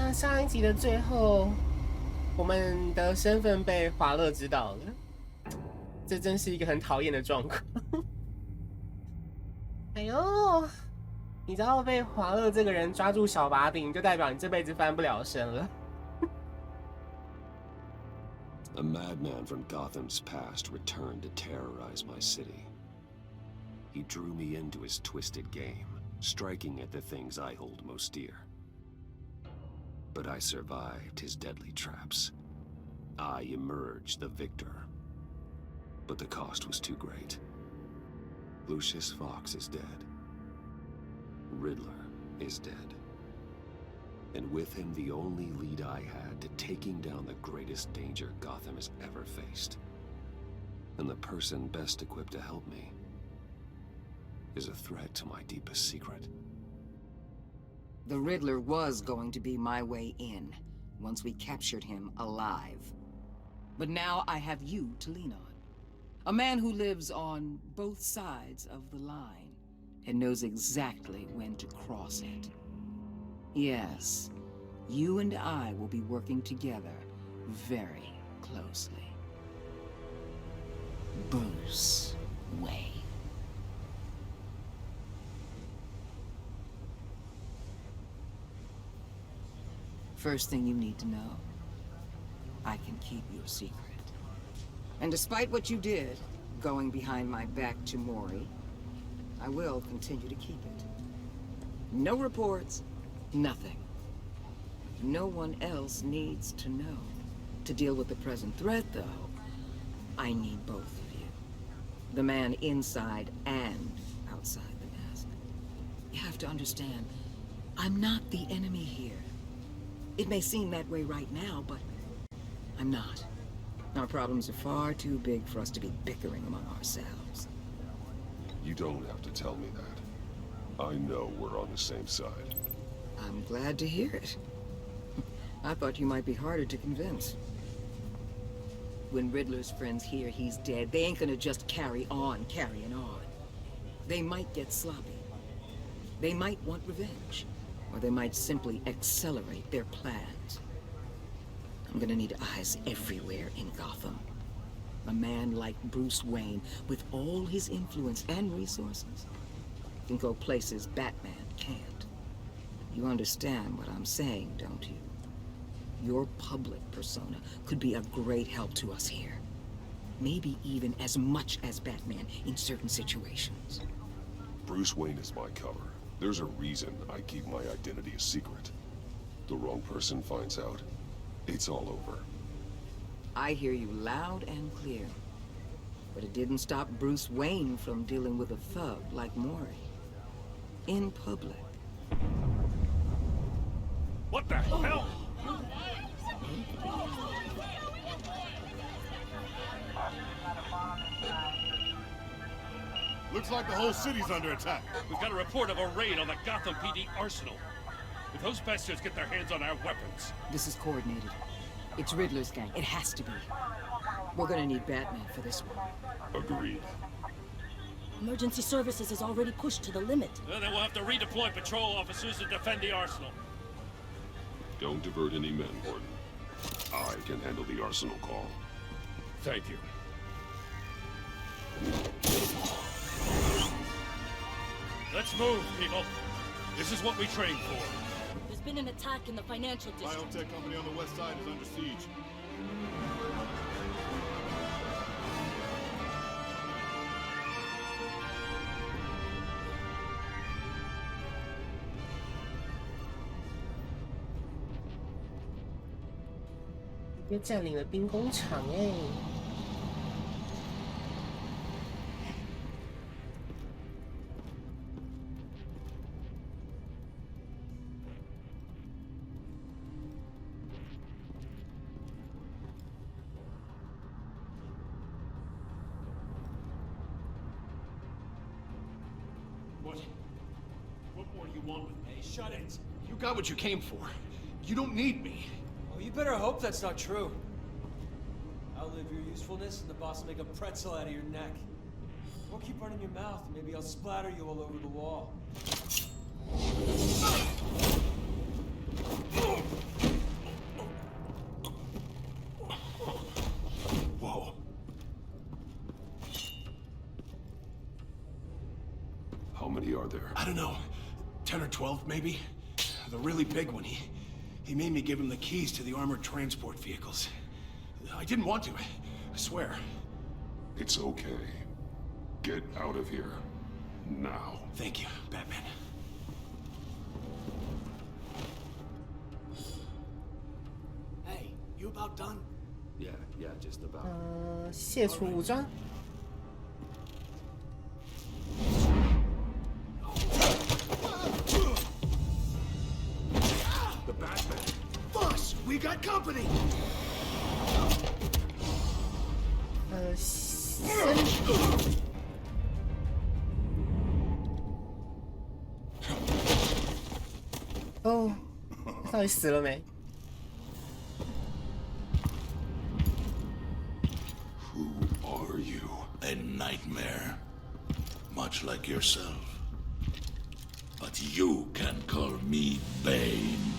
那上一集的最后，我们的身份被华勒知道了，这真是一个很讨厌的状况。哎呦，你知道被华勒这个人抓住小把柄，就代表你这辈子翻不了身了。A madman from Gotham's past returned to terrorize my city. He drew me into his twisted game, striking at the things I hold most dear. But I survived his deadly traps. I emerged the victor. But the cost was too great. Lucius Fox is dead. Riddler is dead. And with him the only lead I had to taking down the greatest danger Gotham has ever faced. And the person best equipped to help me is a threat to my deepest secret. The Riddler was going to be my way in, once we captured him alive. But now I have you to lean on. A man who lives on both sides of the line and knows exactly when to cross it. Yes, you and I will be working together very closely. Bruce Wayne. First thing you need to know, I can keep your secret. And despite what you did, going behind my back to Mori, I will continue to keep it. No reports, nothing. No one else needs to know. To deal with the present threat, though, I need both of you. The man inside and outside the mask. You have to understand, I'm not the enemy here. It may seem that way right now, but I'm not. Our problems are far too big for us to be bickering among ourselves. You don't have to tell me that. I know we're on the same side. I'm glad to hear it. I thought you might be harder to convince. When Riddler's friends hear he's dead, they ain't gonna just carry on carrying on. They might get sloppy. They might want revenge. Or they might simply accelerate their plans. I'm gonna need eyes everywhere in Gotham. A man like Bruce Wayne, with all his influence and resources, can go places Batman can't. You understand what I'm saying, don't you? Your public persona could be a great help to us here. Maybe even as much as Batman in certain situations. Bruce Wayne is my cover. There's a reason I keep my identity a secret. The wrong person finds out, it's all over. I hear you loud and clear. But it didn't stop Bruce Wayne from dealing with a thug like Mori. In public. What the hell? Looks like the whole city's under attack. We've got a report of a raid on the Gotham PD arsenal. If those bastards get their hands on our weapons... This is coordinated. It's Riddler's gang. It has to be. We're gonna need Batman for this one. Agreed. Emergency services is already pushed to the limit. Then we'll have to redeploy patrol officers to defend the arsenal. Don't divert any men, Gordon. I can handle the arsenal call. Thank you. Let's move, people. This is what we trained for. There's been an attack in the financial district. Biotech company on the west side is under siege. "又占领了兵工厂哎！" What more do you want with me? Shut it. You got what you came for. You don't need me. Well, you better hope that's not true. Outlive your usefulness, and the boss will make a pretzel out of your neck. Or keep running your mouth, and maybe I'll splatter you all over the wall. are there? I don't know. 10 or 12, maybe? The really big one, he made me give him the keys to the armored transport vehicles. I didn't want to, I swear. It's okay. Get out of here. Now. Thank you, Batman. Hey, you about done? Yeah, just about. 卸除武装。 The Batman. Boss, we got company! 哦，到底死了没？ Who are you? A nightmare. Much like yourself. But you can call me Bane.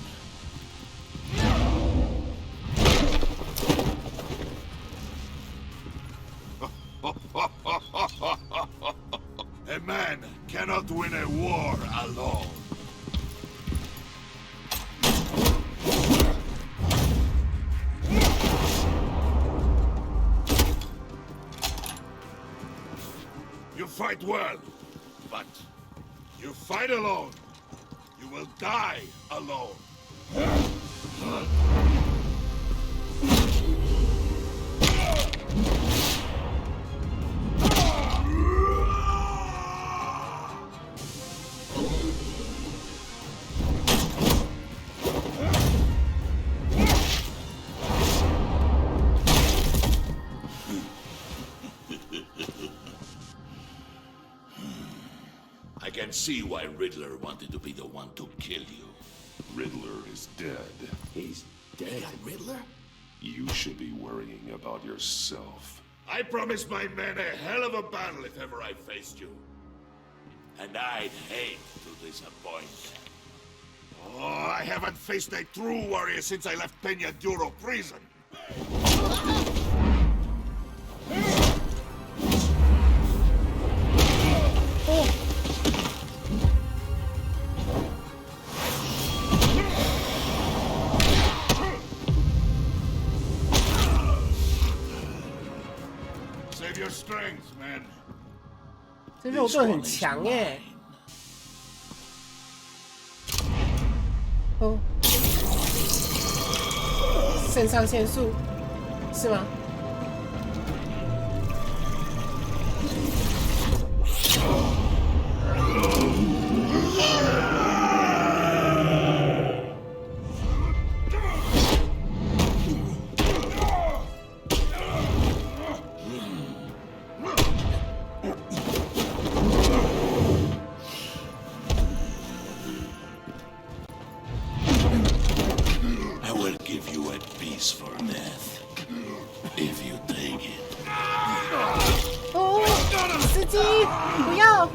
A man cannot win a war alone. You fight well, but you fight alone. You will die alone. I can see why Riddler wanted to be the one to kill you. Riddler is dead. He's dead. Riddler? You should be worrying about yourself. I promised my men a hell of a battle if ever I faced you. And I'd hate to disappoint. Oh, I haven't faced a true warrior since I left Peña Duro prison. Save your strength, man. 这肉盾很强耶！哦，肾上腺素是吗？ I will give you a piece for death. If you take it. 哦，司机，不要！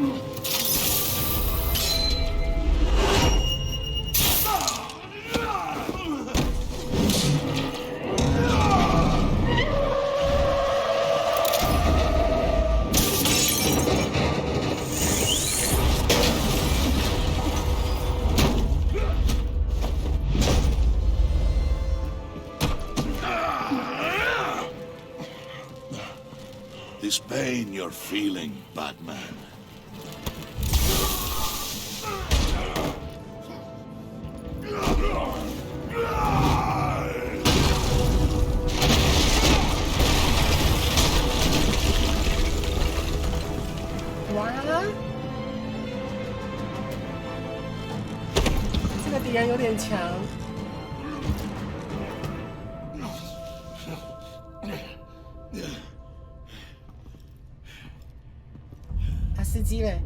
This pain you're feeling, Batman.哇，这个敌人有点强。啊，司机嘞？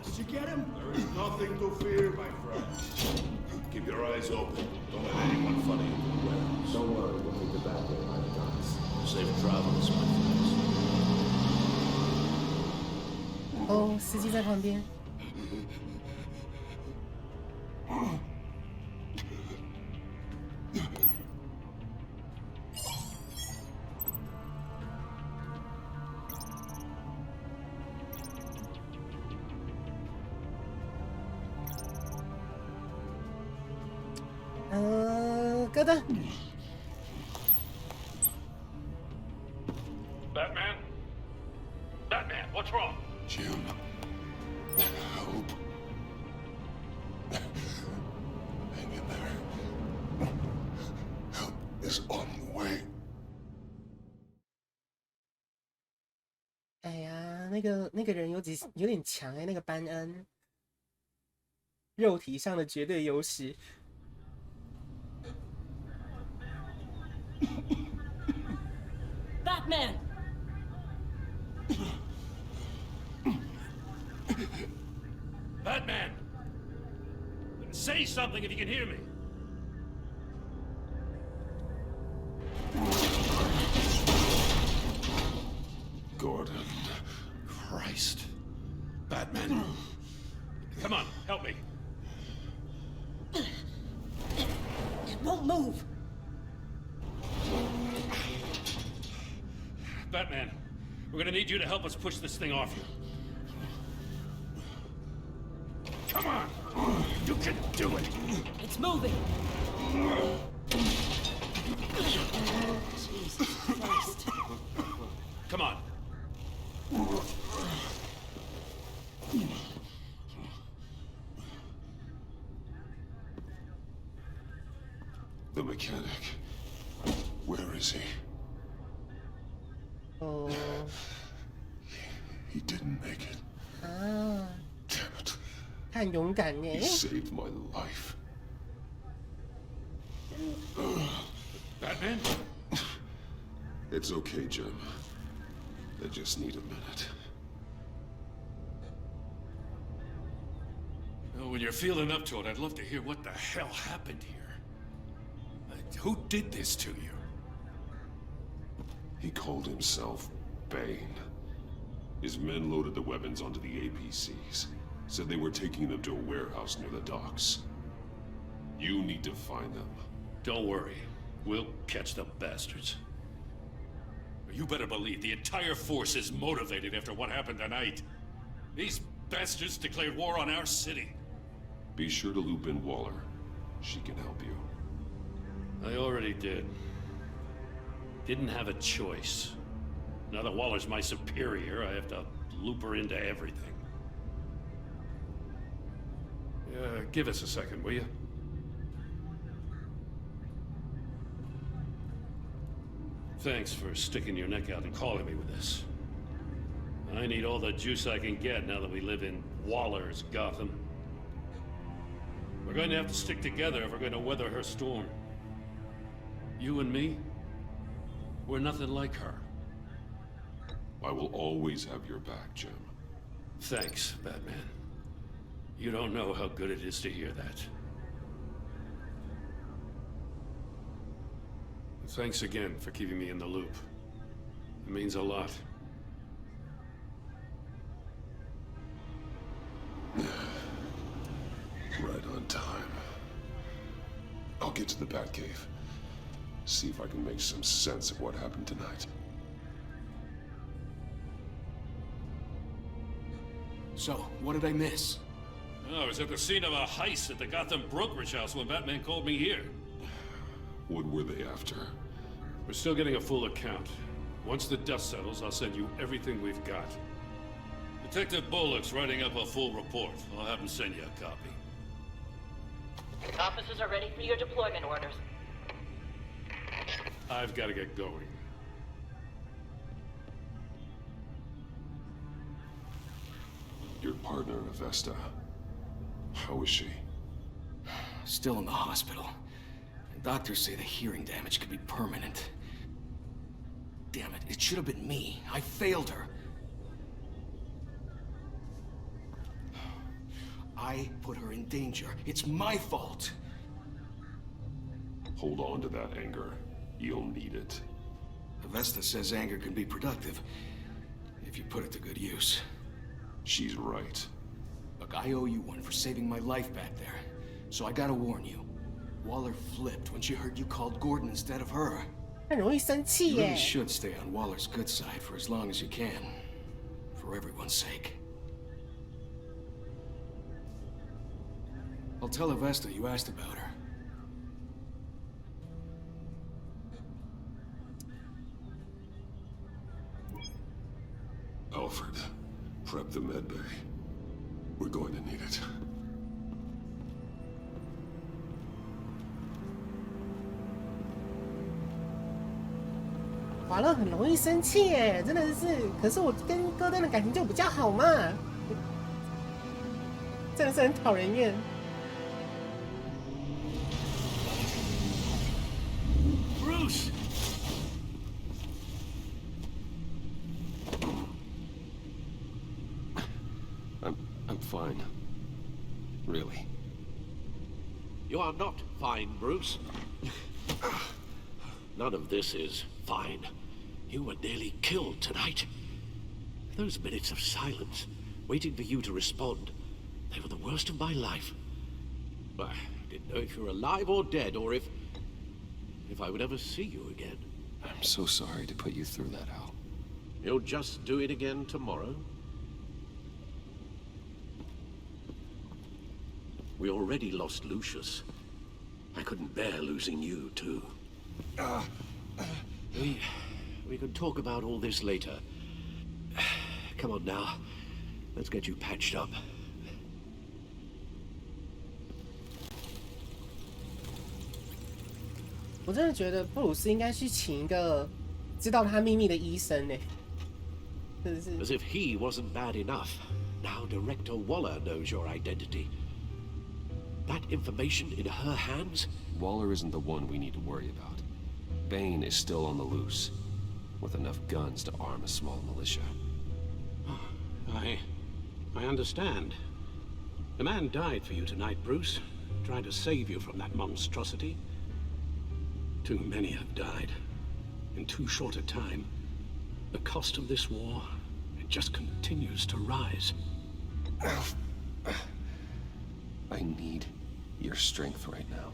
Did you get him? There is nothing to fear, my friend. Keep your eyes open. Don't let anyone funny into the warehouse. Don't worry, we'll take the Batman by the docks. Safe travels, my friends. 哦，司机在旁边。哥的。Batman? Batman, what's wrong? Jim, help. Hang in there. Help is on the way. 哎呀，那个人有点强哎，那个班恩，肉体上的绝对优势。Batman! Batman! Say something if you can hear me. Gordon. Christ. Batman. Come on, help me. It won't move. Batman, we're gonna need you to help us push this thing off you. Come on! You can do it! It's moving. Jesus Christ. Come on. The mechanic. Where is he? Oh. He didn't make it. 啊， Damn it. 他很勇敢呢 He。saved my life. Batman? It's okay, Jim. I just need a minute. Well, when you're feeling up to it, I'd love to hear what the hell happened here. Who did this to you? He called himself Bane. His men loaded the weapons onto the APCs. Said they were taking them to a warehouse near the docks. You need to find them. Don't worry. We'll catch the bastards. You better believe the entire force is motivated after what happened tonight. These bastards declared war on our city. Be sure to loop in Waller. She can help you. I already did. Didn't have a choice. Now that Waller's my superior, I have to loop her into everything. Give us a second, will you? Thanks for sticking your neck out and calling me with this. I need all the juice I can get now that we live in Waller's Gotham. We're going to have to stick together if we're going to weather her storm. You and me, we're nothing like her. I will always have your back, Jim. Thanks, Batman. You don't know how good it is to hear that. Thanks again for keeping me in the loop. It means a lot. Right on time. I'll get to the Batcave. See if I can make some sense of what happened tonight. So, what did I miss? I was at the scene of a heist at the Gotham brokerage house when Batman called me here. What were they after? We're still getting a full account. Once the dust settles, I'll send you everything we've got. Detective Bullock's writing up a full report. I'll have him send you a copy. Officers are ready for your deployment orders. I've got to get going. Your partner, Avesta. How is she? Still in the hospital. And doctors say the hearing damage could be permanent. Damn it, it should have been me. I failed her. I put her in danger. It's my fault. Hold on to that anger. You'll need it. Avesta says anger can be productive, if you put it to good use. She's right. Look, I owe you one for saving my life back there. So I gotta warn you. Waller flipped when she heard you called Gordon instead of her. 很容易生气 You 耶 really。should stay on Waller's good side for as long as you can. For everyone's sake. I'll tell Avesta you asked about her. Alfred, prep the med bay. We're going to need it. 华勒很容易生气耶，真的是。可是我跟戈登的感情就比较好嘛，真的是很讨人厌。Bruce! I'm fine. Really. You are not fine, Bruce. None of this is fine. You were nearly killed tonight. Those minutes of silence, waiting for you to respond, they were the worst of my life. I didn't know if you were alive or dead, or if I would ever see you again. I'm so sorry to put you through that, Al. You'll just do it again tomorrow? We already lost Lucius. I couldn't bear losing you, too. We can talk about all this later. Come on now. Let's get you patched up. 我真的觉得布鲁斯应该去请一个知道他秘密的医生呢，真的是。As if he wasn't bad enough. Now Director Waller knows your identity. That information in her hands? Waller isn't the one we need to worry about. Bane is still on the loose, with enough guns to arm a small militia. I understand. The man died for you tonight, Bruce. Trying to save you from that monstrosity. Too many have died. In too short a time. The cost of this war, it just continues to rise. I need your strength right now.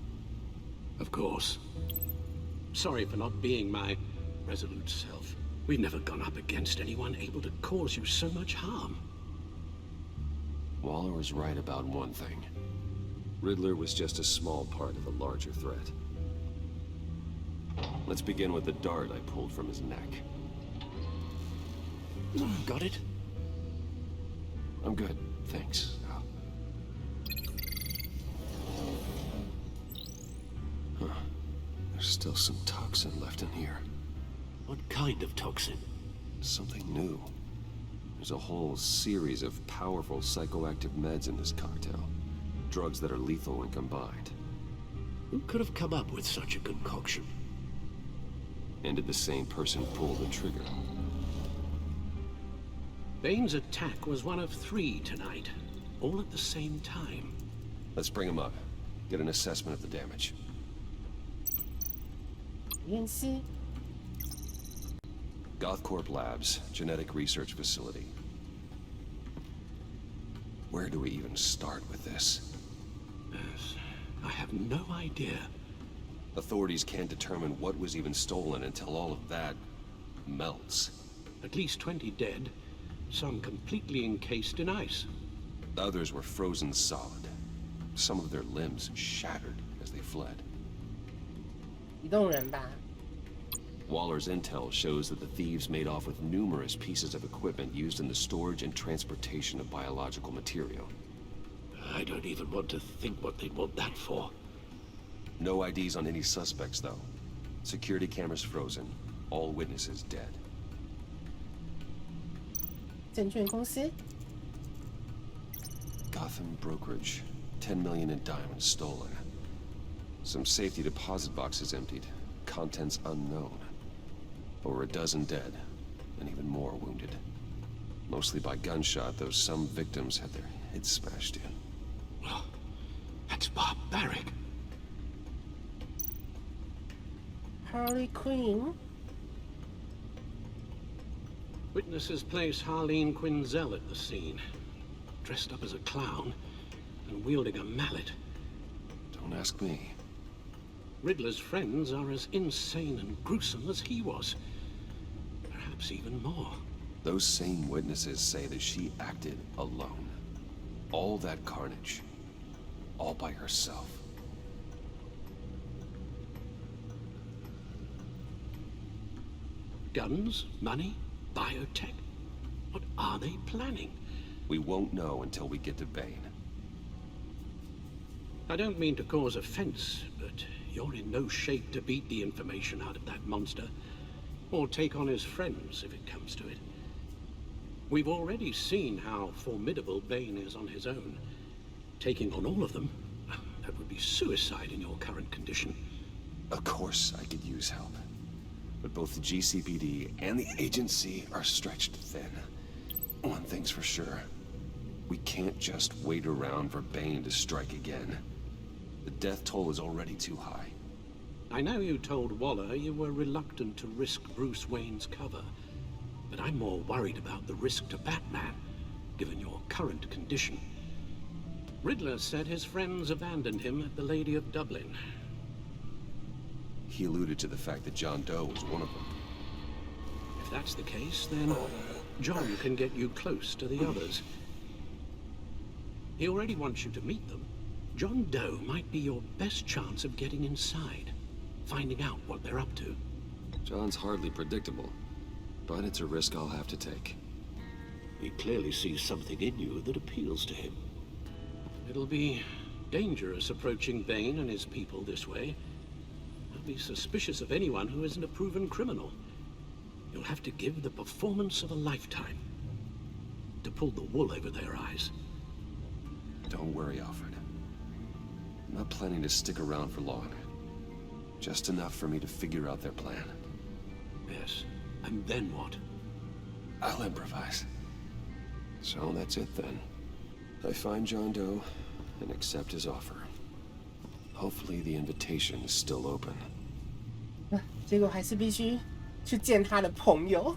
Of course. Sorry for not being my resolute self. We've never gone up against anyone able to cause you so much harm. Waller was right about one thing. Riddler was just a small part of a larger threat. Let's begin with the dart I pulled from his neck. Got it? I'm good, thanks. Huh. There's still some toxin left in here. What kind of toxin? Something new. There's a whole series of powerful psychoactive meds in this cocktail. Drugs that are lethal when combined. Who could have come up with such a concoction? And did the same person pull the trigger? Bane's attack was one of 3 tonight, all at the same time. Let's bring him up. Get an assessment of the damage. 验尸。 Gothcorp Labs, genetic research facility. Where do we even start with this? Yes, I have no idea. Authorities can't determine what was even stolen until all of that melts. At least 20 dead, some completely encased in ice. Others were frozen solid. Some of their limbs shattered as they fled. 移动人吧。 Waller's intel shows that the thieves made off with numerous pieces of equipment used in the storage and transportation of biological material. I don't even want to think what they'd want that for. No IDs on any suspects, though. Security cameras frozen. All witnesses dead. 证券公司。 Gotham brokerage. 10 million in diamonds stolen. Some safety deposit boxes emptied. Contents unknown. Over a dozen dead, and even more wounded. Mostly by gunshot, though some victims had their heads smashed in. Oh, that's barbaric. Harley Quinn. Witnesses place Harleen Quinzel at the scene, dressed up as a clown and wielding a mallet. Don't ask me. Riddler's friends are as insane and gruesome as he was. Perhaps even more. Those same witnesses say that she acted alone. All that carnage. All by herself. Guns, money, biotech. What are they planning? We won't know until we get to Bane. I don't mean to cause offense, but you're in no shape to beat the information out of that monster, or take on his friends if it comes to it. We've already seen how formidable Bane is on his own. Taking on all of them, that would be suicide in your current condition. Of course I could use help. But both the GCPD and the agency are stretched thin. One thing's for sure. We can't just wait around for Bane to strike again. The death toll is already too high. I know you told Waller you were reluctant to risk Bruce Wayne's cover, but I'm more worried about the risk to Batman, given your current condition. Riddler said his friends abandoned him at the Lady of Dublin. He alluded to the fact that John Doe was one of them. If that's the case, then John can get you close to the others. He already wants you to meet them. John Doe might be your best chance of getting inside, finding out what they're up to. John's hardly predictable, but it's a risk I'll have to take. He clearly sees something in you that appeals to him. It'll be dangerous approaching Bane and his people this way. I'll be suspicious of anyone who isn't a proven criminal. You'll have to give the performance of a lifetime to pull the wool over their eyes. Don't worry, Alfred. I'm not planning to stick around for long. Just enough for me to figure out their plan. Yes, and then what? I'll improvise. So that's it then. I find John Doe and accept his offer. Hopefully the invitation is still open. 结果还是必须去见他的朋友。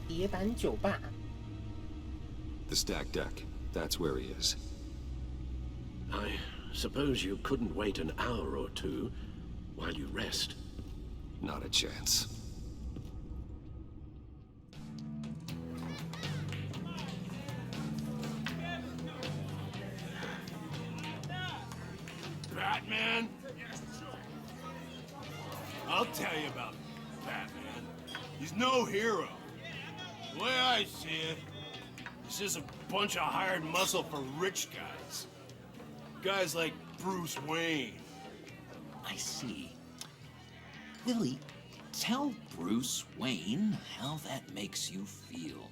铁板酒吧。The stack deck. That's where he is. I suppose you couldn't wait an hour or two while you rest. Not a chance. Batman? I'll tell you about Batman. He's no hero. The way I see it, he's just a bunch of hired muscle for rich guys. Guys like Bruce Wayne. I see. Willie, tell Bruce Wayne how that makes you feel.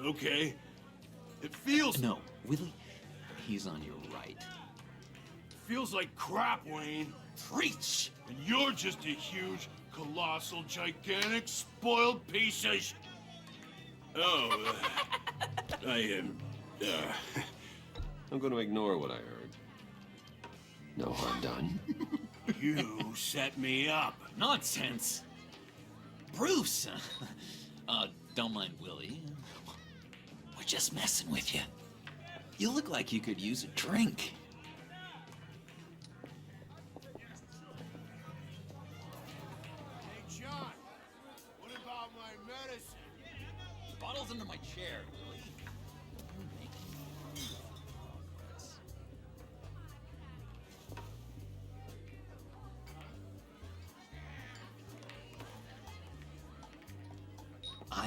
Okay. It feels... No, Willie, he's on your right. Feels like crap, Wayne. Preach! And you're just a huge, colossal, gigantic, spoiled piece of Oh, I am, I'm going to ignore what I heard. No harm done. You set me up. Nonsense! Bruce! Don't mind Willie. We're just messing with you. You look like you could use a drink. Hey, John, what about my medicine? Bottle's under my chair, Willie.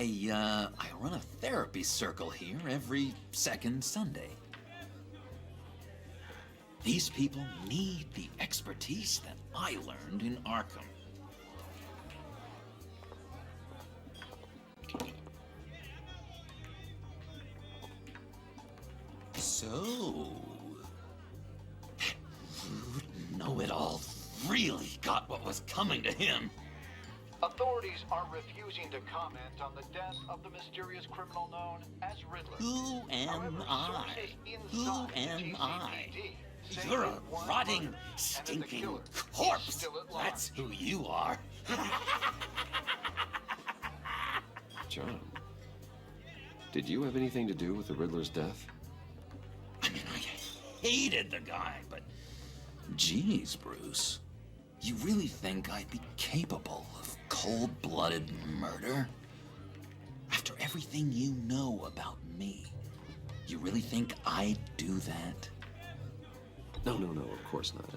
I run a therapy circle here every second Sunday. These people need the expertise that I learned in Arkham. So, that rude know-it-all really got what was coming to him. Authorities are refusing to comment on the death of the mysterious criminal known as Riddler. Who am I? Who am I? You're a rotting, stinking corpse. That's who you are. John, did you have anything to do with the Riddler's death? I mean, I hated the guy, but geez, Bruce, you really think I'd be capable of cold-blooded murder? everything you know about me. You really think I'd do that? No, of course not.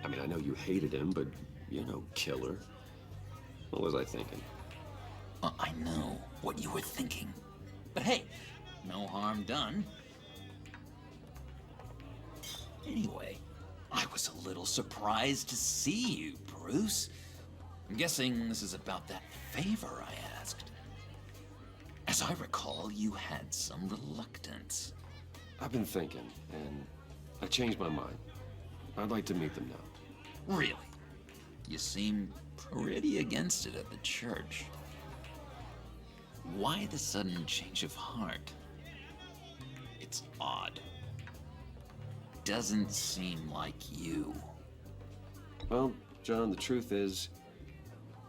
I mean, I know you hated him, but, you know, killer. What was I thinking? I know what you were thinking. But hey, no harm done. Anyway, I was a little surprised to see you, Bruce. I'm guessing this is about that favor I asked. As I recall, you had some reluctance. I've been thinking, and I changed my mind. I'd like to meet them now. Really? You seem pretty against it at the church. Why the sudden change of heart? It's odd. Doesn't seem like you. Well, John, the truth is,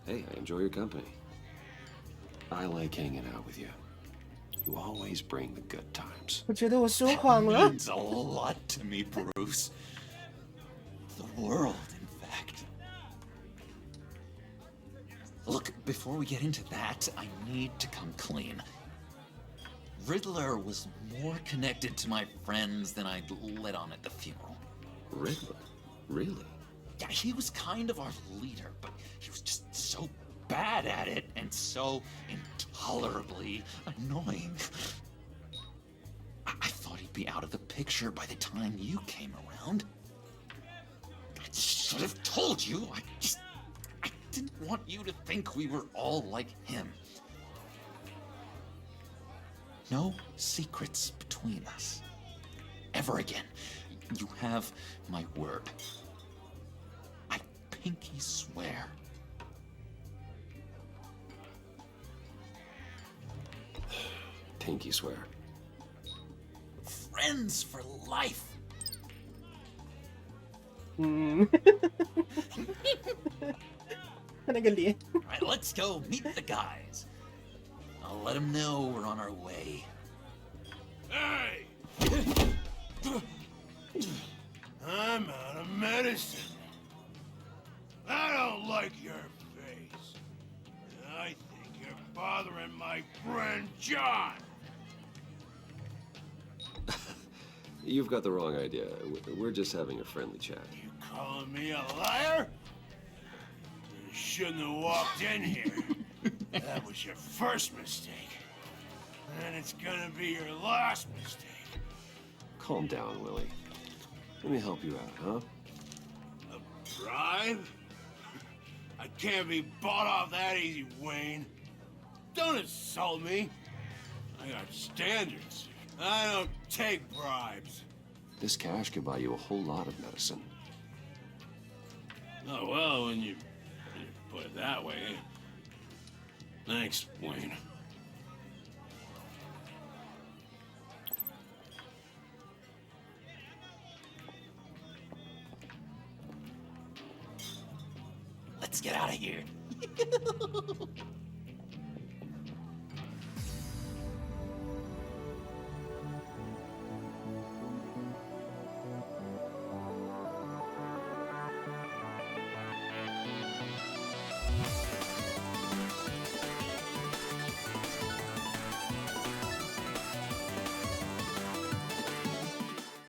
hey, I enjoy your company. I like hanging out with you. You always bring the good times. 我觉得我说谎了。 That means a lot to me, Bruce. The world, in fact. Look, before we get into that, I need to come clean. Riddler was more connected to my friends than I'd let on at the funeral. Riddler? Really? Yeah, he was kind of our leader, but he was just so bad at it and so intolerably annoying. I thought he'd be out of the picture by the time you came around. I should have told you. I didn't want you to think we were all like him. No secrets between us. Ever again. You have my word. I pinky swear. Pinky swear. Friends for life. 他那个脸。 All right, let's go meet the guys. I'll let them know we're on our way. Hey! I'm out of medicine. I don't like your face. I think you're bothering my friend John. You've got the wrong idea. We're just having a friendly chat. You calling me a liar? You shouldn't have walked in here. That was your first mistake. And it's gonna be your last mistake. Calm down, Willie. Let me help you out, huh? A bribe? I can't be bought off that easy, Wayne. Don't insult me. I got standards. I don't take bribes. This cash could buy you a whole lot of medicine. Oh, well, when you put it that way. Thanks, Wayne.